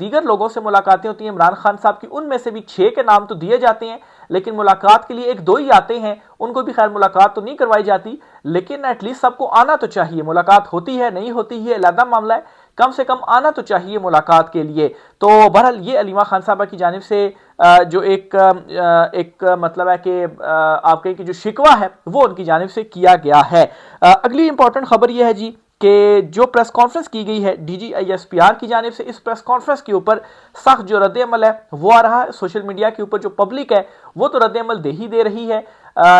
دیگر لوگوں سے ملاقاتیں ہوتی ہیں عمران خان صاحب کی، ان میں سے بھی 6 کے نام تو دیے جاتے ہیں، لیکن ملاقات کے لیے 1-2 ہی آتے ہیں، ان کو بھی خیر ملاقات تو نہیں کروائی جاتی، لیکن ایٹ لیسٹ سب کو آنا تو چاہیے۔ ملاقات ہوتی ہے نہیں ہوتی یہ علیحدہ معاملہ ہے، کم سے کم آنا تو چاہیے ملاقات کے لیے۔ تو بہرحال یہ علیمہ خان صاحبہ کی جانب سے جو ایک مطلب ہے کہ آپ کہیں کہ جو شکوہ ہے وہ ان کی جانب سے کیا گیا ہے۔ اگلی امپورٹنٹ خبر یہ ہے جی کہ جو پریس کانفرنس کی گئی ہے D G I S P R کی جانب سے، اس پریس کانفرنس کے اوپر سخت جو رد عمل ہے وہ آ رہا ہے۔ سوشل میڈیا کے اوپر جو پبلک ہے وہ تو رد عمل دے رہی ہے،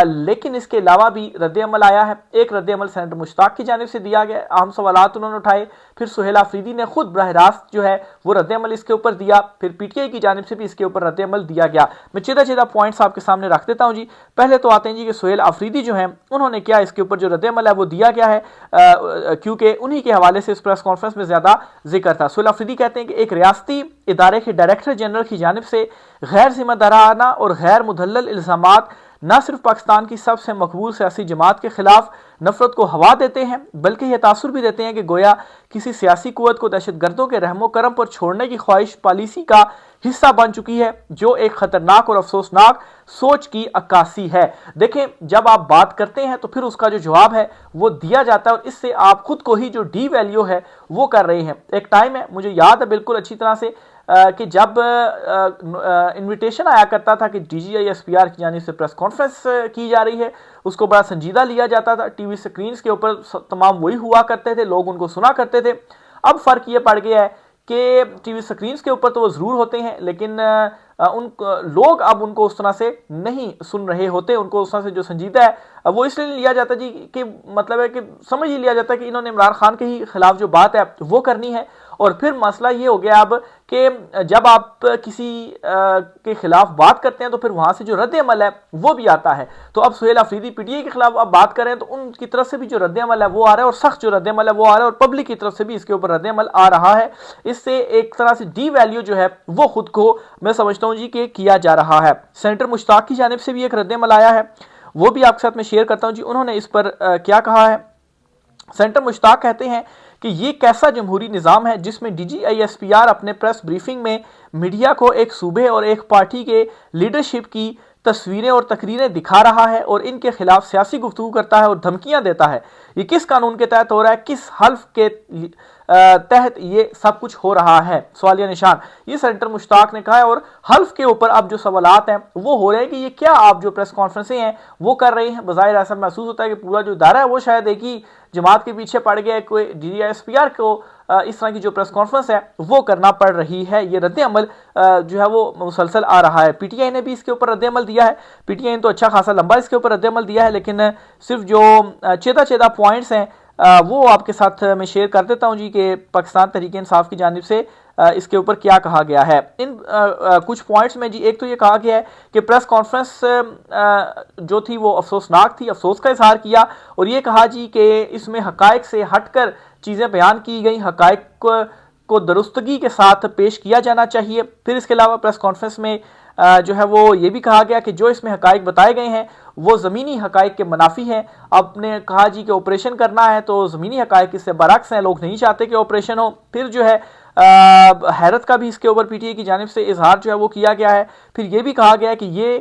لیکن اس کے علاوہ بھی رد عمل آیا ہے۔ ایک رد عمل سینیٹر مشتاق کی جانب سے دیا گیا، اہم سوالات انہوں نے اٹھائے، پھر سہیل آفریدی نے خود براہ راست جو ہے وہ رد عمل اس کے اوپر دیا، پھر پی ٹی آئی کی جانب سے بھی اس کے اوپر رد عمل دیا گیا۔ میں چیدہ پوائنٹس آپ کے سامنے رکھ دیتا ہوں جی۔ پہلے تو آتے ہیں جی کہ سہیل آفریدی جو ہیں انہوں نے کیا اس کے اوپر جو رد عمل ہے وہ دیا گیا ہے، کیونکہ انہی کے حوالے سے اس پریس کانفرنس میں زیادہ ذکر تھا۔ سہیل آفریدی کہتے ہیں کہ ایک ریاستی ادارے کے ڈائریکٹر جنرل کی جانب سے غیر ذمہ دارانہ اور غیر مدلل الزامات نہ صرف پاکستان کی سب سے مقبول سیاسی جماعت کے خلاف نفرت کو ہوا دیتے ہیں، بلکہ یہ تاثر بھی دیتے ہیں کہ گویا کسی سیاسی قوت کو دہشت گردوں کے رحم و کرم پر چھوڑنے کی خواہش پالیسی کا حصہ بن چکی ہے، جو ایک خطرناک اور افسوسناک سوچ کی عکاسی ہے۔ دیکھیں جب آپ بات کرتے ہیں تو پھر اس کا جو جواب ہے وہ دیا جاتا ہے، اور اس سے آپ خود کو ہی جو ڈی ویلیو ہے وہ کر رہے ہیں۔ ایک ٹائم ہے، مجھے یاد ہے بالکل اچھی طرح سے، کہ جب انویٹیشن آیا کرتا تھا کہ D G I S P R کی جانب سے پریس کانفرنس کی جا رہی ہے، اس کو بڑا سنجیدہ لیا جاتا تھا، ٹی وی سکرینز کے اوپر تمام وہی ہوا کرتے تھے، لوگ ان کو سنا کرتے تھے۔ اب فرق یہ پڑ گیا ہے کہ ٹی وی سکرینز کے اوپر تو وہ ضرور ہوتے ہیں، لیکن لوگ اب ان کو اس طرح سے نہیں سن رہے ہوتے، ان کو اس طرح سے جو سنجیدہ ہے وہ اس لیے لیا جاتا جی کہ مطلب ہے کہ سمجھ ہی لیا جاتا ہے کہ انہوں نے عمران خان کے ہی خلاف جو بات ہے وہ کرنی ہے۔ اور پھر مسئلہ یہ ہو گیا اب کہ جب آپ کسی کے خلاف بات کرتے ہیں تو پھر وہاں سے جو رد عمل ہے وہ بھی آتا ہے۔ تو اب Sohail Afridi P T I کے خلاف اب بات کریں تو ان کی طرف سے بھی جو رد عمل ہے وہ آ رہا ہے، اور سخت جو رد عمل ہے وہ آ رہا ہے، اور پبلک کی طرف سے بھی اس کے اوپر رد عمل آ رہا ہے۔ اس سے ایک طرح سے ڈی ویلیو جو ہے وہ خود کو میں سمجھتا ہوں جی کہ کیا جا رہا ہے۔ سینیٹر مشتاق کی جانب سے بھی ایک رد عمل آیا ہے، وہ بھی آپ کے ساتھ میں شیئر کرتا ہوں جی۔ انہوں نے اس پر کیا کہا ہے؟ سینیٹر مشتاق کہتے ہیں کہ یہ کیسا جمہوری نظام ہے جس میں D G I S P R اپنے پریس بریفنگ میں میڈیا کو ایک صوبے اور ایک پارٹی کے لیڈرشپ کی تصویریں اور تقریریں دکھا رہا ہے اور ان کے خلاف سیاسی گفتگو کرتا ہے اور دھمکیاں دیتا ہے۔ یہ کس قانون کے تحت ہو رہا ہے؟ کس حلف کے تحت یہ سب کچھ ہو رہا ہے؟ سوالیہ نشان یہ سینیٹر مشتاق نے کہا ہے، اور حلف کے اوپر اب جو سوالات ہیں وہ ہو رہے ہیں کہ یہ کیا آپ جو پریس کانفرنسیں ہیں وہ کر رہے ہیں۔ بظاہر ایسا محسوس ہوتا ہے کہ پورا جو ادارہ ہے وہ شاید ایک ہی جماعت کے پیچھے پڑ گیا ہے، کوئی D G I S P R کو اس طرح کی جو پریس کانفرنس ہے وہ کرنا پڑ رہی ہے۔ یہ رد عمل جو ہے وہ مسلسل آ رہا ہے۔ پی ٹی آئی نے بھی اس کے اوپر رد عمل دیا ہے، پی ٹی آئی نے تو اچھا خاصا لمبا اس کے اوپر رد عمل دیا ہے، لیکن صرف جو چیدہ پوائنٹس ہیں وہ آپ کے ساتھ میں شیئر کر دیتا ہوں جی کہ پاکستان تحریک انصاف کی جانب سے اس کے اوپر کیا کہا گیا ہے۔ ان کچھ پوائنٹس میں جی ایک تو یہ کہا گیا ہے کہ پریس کانفرنس جو تھی وہ افسوسناک تھی، افسوس کا اظہار کیا، اور یہ کہا جی کہ اس میں حقائق سے ہٹ کر چیزیں بیان کی گئیں، حقائق کو درستگی کے ساتھ پیش کیا جانا چاہیے۔ پھر اس کے علاوہ پریس کانفرنس میں جو ہے وہ یہ بھی کہا گیا کہ جو اس میں حقائق بتائے گئے ہیں وہ زمینی حقائق کے منافی ہیں۔ آپ نے کہا جی کہ آپریشن کرنا ہے تو زمینی حقائق اس سے برعکس ہیں، لوگ نہیں چاہتے کہ آپریشن ہو۔ پھر جو ہے حیرت کا بھی اس کے اوپر پی ٹی آئی کی جانب سے اظہار جو ہے وہ کیا گیا ہے۔ پھر یہ بھی کہا گیا ہے کہ یہ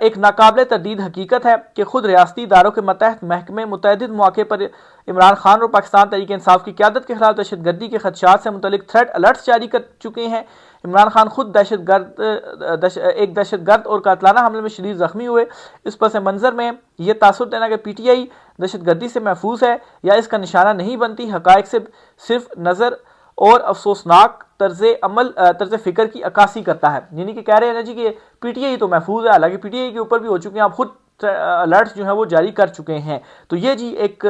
ایک ناقابل تردید حقیقت ہے کہ خود ریاستی اداروں کے ماتحت محکمے متعدد مواقع پر عمران خان اور پاکستان تحریک انصاف کی قیادت کے خلاف دہشت گردی کے خدشات سے متعلق تھریٹ الرٹس جاری کر چکے ہیں۔ عمران خان خود ایک دہشت گرد اور قاتلانہ حملے میں شدید زخمی ہوئے۔ اس پس منظر میں یہ تاثر دینا کہ پی ٹی آئی دہشت گردی سے محفوظ ہے یا اس کا نشانہ نہیں بنتی، حقائق سے صرف نظر اور افسوسناک طرز فکر کی عکاسی کرتا ہے۔ یعنی کہ کہہ رہے ہیں نا جی کہ پی ٹی آئی تو محفوظ ہے، حالانکہ پی ٹی آئی کے اوپر بھی ہو چکے ہیں، آپ خود الرٹس جو ہیں وہ جاری کر چکے ہیں۔ تو یہ جی ایک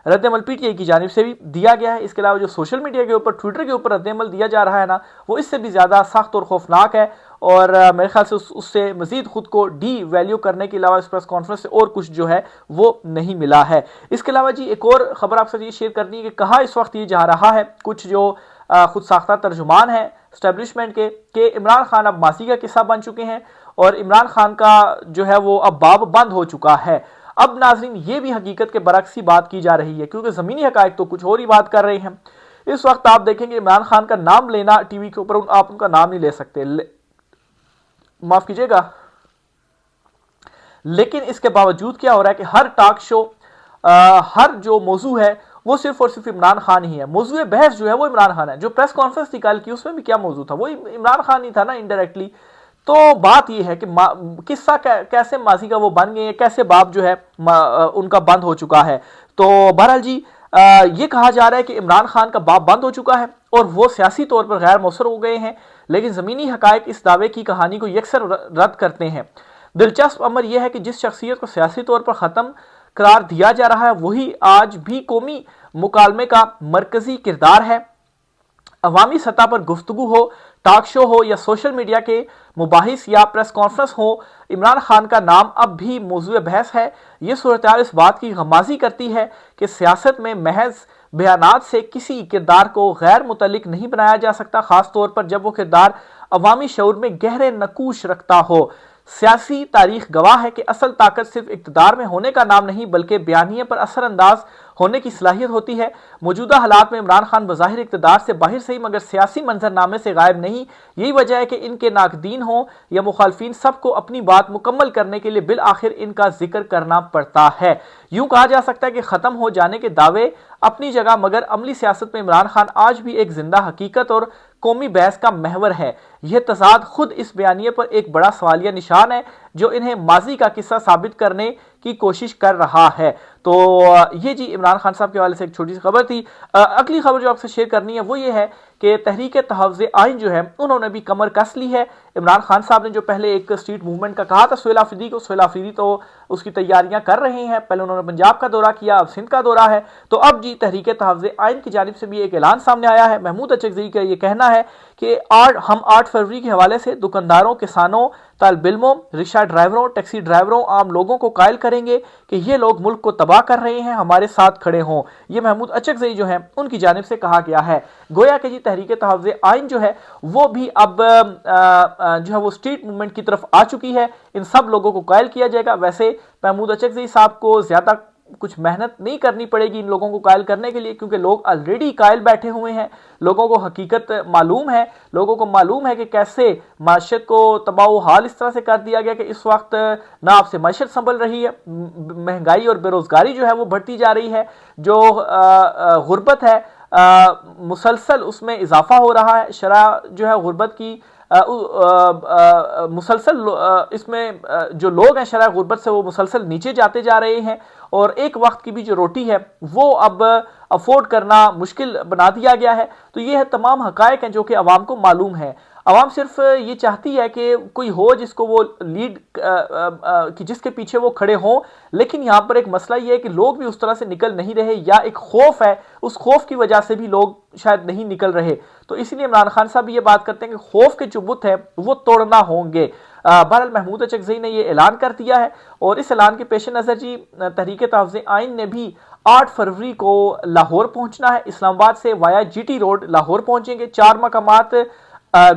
رد عمل پی ٹی آئی کی جانب سے بھی دیا گیا ہے۔ اس کے علاوہ جو سوشل میڈیا کے اوپر، ٹویٹر کے اوپر رد عمل دیا جا رہا ہے نا، وہ اس سے بھی زیادہ سخت اور خوفناک ہے، اور میرے خیال سے اس سے مزید خود کو ڈی ویلیو کرنے کے علاوہ اس پریس کانفرنس سے اور کچھ جو ہے وہ نہیں ملا ہے۔ اس کے علاوہ جی ایک اور خبر آپ سے یہ شیئر کرنی ہے کہ کہا اس وقت یہ جا رہا ہے کچھ جو خود ساختہ ترجمان ہیں اسٹیبلشمنٹ کے، کہ عمران خان اب ماضی کا قصہ بن چکے ہیں اور عمران خان کا جو ہے وہ اب باب بند ہو چکا ہے۔ اب ناظرین یہ بھی حقیقت کے برعکس ہی بات کی جا رہی ہے، کیونکہ زمینی حقائق تو کچھ اور ہی بات کر رہے ہیں۔ اس وقت آپ دیکھیں گے عمران خان کا نام لینا ٹی وی کے اوپر آپ ان کا نام نہیں لے سکتے، معاف کیجیے گا، لیکن اس کے باوجود کیا ہو رہا ہے کہ ہر ٹاک شو، ہر جو موضوع ہے وہ صرف اور صرف عمران خان ہی ہے، موضوع بحث جو ہے وہ عمران خان ہے۔ جو پریس کانفرنس تھی کل کی، اس میں بھی کیا موضوع تھا، وہ عمران خان ہی تھا نا انڈائریکٹلی۔ تو بات یہ ہے کہ قصہ کیسے ماضی کا وہ بن گئے ہیں، کیسے باب جو ہے ان کا بند ہو چکا ہے۔ تو بہرحال جی یہ کہا جا رہا ہے کہ عمران خان کا باب بند ہو چکا ہے اور وہ سیاسی طور پر غیر مؤثر ہو گئے ہیں، لیکن زمینی حقائق اس دعوے کی کہانی کو یکسر رد کرتے ہیں۔ دلچسپ امر یہ ہے کہ جس شخصیت کو سیاسی طور پر ختم قرار دیا جا رہا ہے وہی آج بھی قومی مکالمے کا مرکزی کردار ہے۔ عوامی سطح پر گفتگو ہو، ٹاک شو ہو یا سوشل میڈیا کے مباحث یا پریس کانفرنس ہو، عمران خان کا نام اب بھی موضوع بحث ہے۔ یہ صورتحال اس بات کی غمازی کرتی ہے کہ سیاست میں محض بیانات سے کسی کردار کو غیر متعلق نہیں بنایا جا سکتا، خاص طور پر جب وہ کردار عوامی شعور میں گہرے نقوش رکھتا ہو۔ سیاسی تاریخ گواہ ہے کہ اصل طاقت صرف اقتدار میں ہونے کا نام نہیں بلکہ بیانیے پر اثر انداز ہونے کی صلاحیت ہوتی ہے۔ موجودہ حالات میں عمران خان بظاہر اقتدار سے باہر سے ہی مگر سیاسی منظر نامے سے غائب نہیں۔ یہی وجہ ہے کہ ان کے ناقدین ہوں یا مخالفین، سب کو اپنی بات مکمل کرنے کے لیے بالآخر ان کا ذکر کرنا پڑتا ہے۔ یوں کہا جا سکتا ہے کہ ختم ہو جانے کے دعوے اپنی جگہ، مگر عملی سیاست میں عمران خان آج بھی ایک زندہ حقیقت اور قومی بحث کا محور ہے۔ یہ تضاد خود اس بیانیے پر ایک بڑا سوالیہ نشان ہے جو انہیں ماضی کا قصہ ثابت کرنے کی کوشش کر رہا ہے۔ تو یہ جی عمران خان صاحب کے حوالے سے ایک چھوٹی سی خبر تھی۔ اگلی خبر جو آپ سے شیئر کرنی ہے وہ یہ ہے کہ تحریک تحفظ آئین جو ہے انہوں نے بھی کمر کس لی ہے۔ عمران خان صاحب نے جو پہلے ایک اسٹریٹ موومنٹ کا کہا تھا سہیل آفریدی کو، سہیل آفریدی تو اس کی تیاریاں کر رہے ہیں، پہلے انہوں نے پنجاب کا دورہ کیا، اب سندھ کا دورہ ہے، تو اب جی تحریک تحفظ آئین کی جانب سے بھی ایک اعلان سامنے آیا ہے۔ محمود اچکزئی کا یہ کہنا ہے کہ ہم 8 فروری کے حوالے سے دکانداروں، کسانوں، طالب علموں، رکشہ ڈرائیوروں، ٹیکسی ڈرائیوروں، عام لوگوں کو قائل کریں گے کہ یہ لوگ ملک کو تباہ کر رہے ہیں، ہمارے ساتھ کھڑے ہوں۔ یہ محمود اچکزئی جو ہیں ان کی جانب سے کہا گیا ہے۔ گویا کہ جی تحریک تحفظ آئین جو ہے وہ بھی اب جو ہے وہ اسٹریٹ موومنٹ کی طرف آ چکی ہے، ان سب لوگوں کو قائل کیا جائے گا۔ ویسے محمود اچکزئی صاحب کو زیادہ کچھ محنت نہیں کرنی پڑے گی ان لوگوں کو قائل کرنے کے لیے، کیونکہ لوگ آلریڈی قائل بیٹھے ہوئے ہیں، لوگوں کو حقیقت معلوم ہے، لوگوں کو معلوم ہے کہ کیسے معیشت کو تباہ و حال اس طرح سے کر دیا گیا کہ اس وقت نہ آپ سے معیشت سنبھل رہی ہے، مہنگائی اور بے روزگاری جو ہے وہ بڑھتی جا رہی ہے، جو غربت ہے مسلسل اس میں اضافہ ہو رہا ہے، شرح جو ہے غربت کی مسلسل اس میں جو لوگ ہیں شرح غربت سے وہ مسلسل نیچے جاتے جا رہے ہیں، اور ایک وقت کی بھی جو روٹی ہے وہ اب افورڈ کرنا مشکل بنا دیا گیا ہے۔ تو یہ ہے تمام حقائق ہیں جو کہ عوام کو معلوم ہے۔ عوام صرف یہ چاہتی ہے کہ کوئی ہو جس کو وہ لیڈ جس کے پیچھے وہ کھڑے ہوں، لیکن یہاں پر ایک مسئلہ یہ ہے کہ لوگ بھی اس طرح سے نکل نہیں رہے، یا ایک خوف ہے، اس خوف کی وجہ سے بھی لوگ شاید نہیں نکل رہے۔ تو اسی لیے عمران خان صاحب یہ بات کرتے ہیں کہ خوف کے جو بت ہیں وہ توڑنا ہوں گے۔ بہرحال محمود اچکزئی نے یہ اعلان کر دیا ہے، اور اس اعلان کے پیش نظر جی تحریک تحفظ آئین نے بھی 8 فروری کو لاہور پہنچنا ہے، اسلام آباد سے وایا جی ٹی روڈ لاہور پہنچیں گے۔ 4 مقامات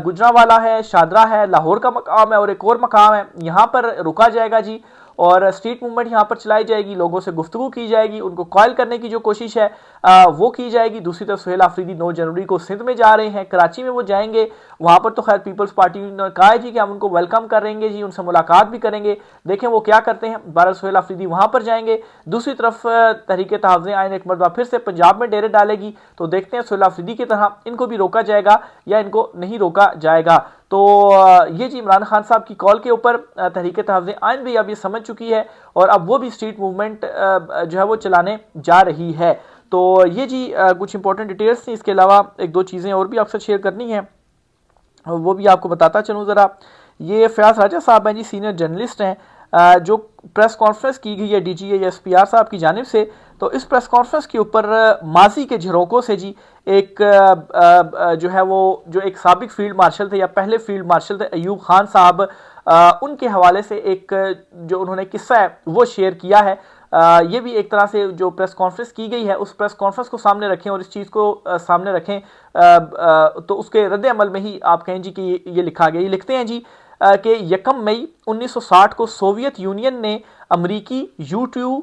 گجرانوالا ہے، شادرہ ہے، لاہور کا مقام ہے اور ایک اور مقام ہے، یہاں پر رکا جائے گا جی، اور اسٹریٹ موومنٹ یہاں پر چلائی جائے گی، لوگوں سے گفتگو کی جائے گی، ان کو قائل کرنے کی جو کوشش ہے وہ کی جائے گی۔ دوسری طرف سہیل آفریدی 9 جنوری کو سندھ میں جا رہے ہیں، کراچی میں وہ جائیں گے، وہاں پر تو خیر پیپلز پارٹی نے کہا ہے جی کہ ہم ان کو ویلکم کریں گے جی، ان سے ملاقات بھی کریں گے، دیکھیں وہ کیا کرتے ہیں۔ بہرحال سہیل آفریدی وہاں پر جائیں گے۔ دوسری طرف تحریک تحفظ آئین ایک مرتبہ پھر سے پنجاب میں ڈیرے ڈالے گی، تو دیکھتے ہیں سہیل آفریدی کی طرح ان کو بھی روکا جائے گا یا ان کو نہیں روکا جائے گا۔ تو یہ جی عمران خان صاحب کی کال کے اوپر تحریک تحفظ آئین بھی اب یہ سمجھ چکی ہے، اور اب وہ بھی اسٹریٹ موومنٹ جو ہے وہ چلانے جا رہی ہے۔ تو یہ جی کچھ امپورٹنٹ ڈیٹیلز تھیں، اس کے علاوہ ایک دو چیزیں اور بھی آپ سے شیئر کرنی ہیں، وہ بھی آپ کو بتاتا چلوں ذرا۔ یہ فیاض راجہ صاحب ہیں جی، سینئر جرنلسٹ ہیں، جو پریس کانفرنس کی گئی ہے D G A S P R صاحب کی جانب سے، تو اس پریس کانفرنس کے اوپر ماضی کے جھروکوں سے جی ایک جو ہے وہ جو ایک سابق فیلڈ مارشل تھے یا پہلے فیلڈ مارشل تھے ایوب خان صاحب، ان کے حوالے سے ایک جو انہوں نے قصہ ہے وہ شیئر کیا ہے۔ یہ بھی ایک طرح سے جو پریس کانفرنس کی گئی ہے اس پریس کانفرنس کو سامنے رکھیں اور اس چیز کو سامنے رکھیں، تو اس کے رد عمل میں ہی آپ کہیں جی کہ یہ لکھا گیا۔ یہ لکھتے ہیں جی کہ 1 مئی 1960 کو سوویت یونین نے امریکی یوٹیوب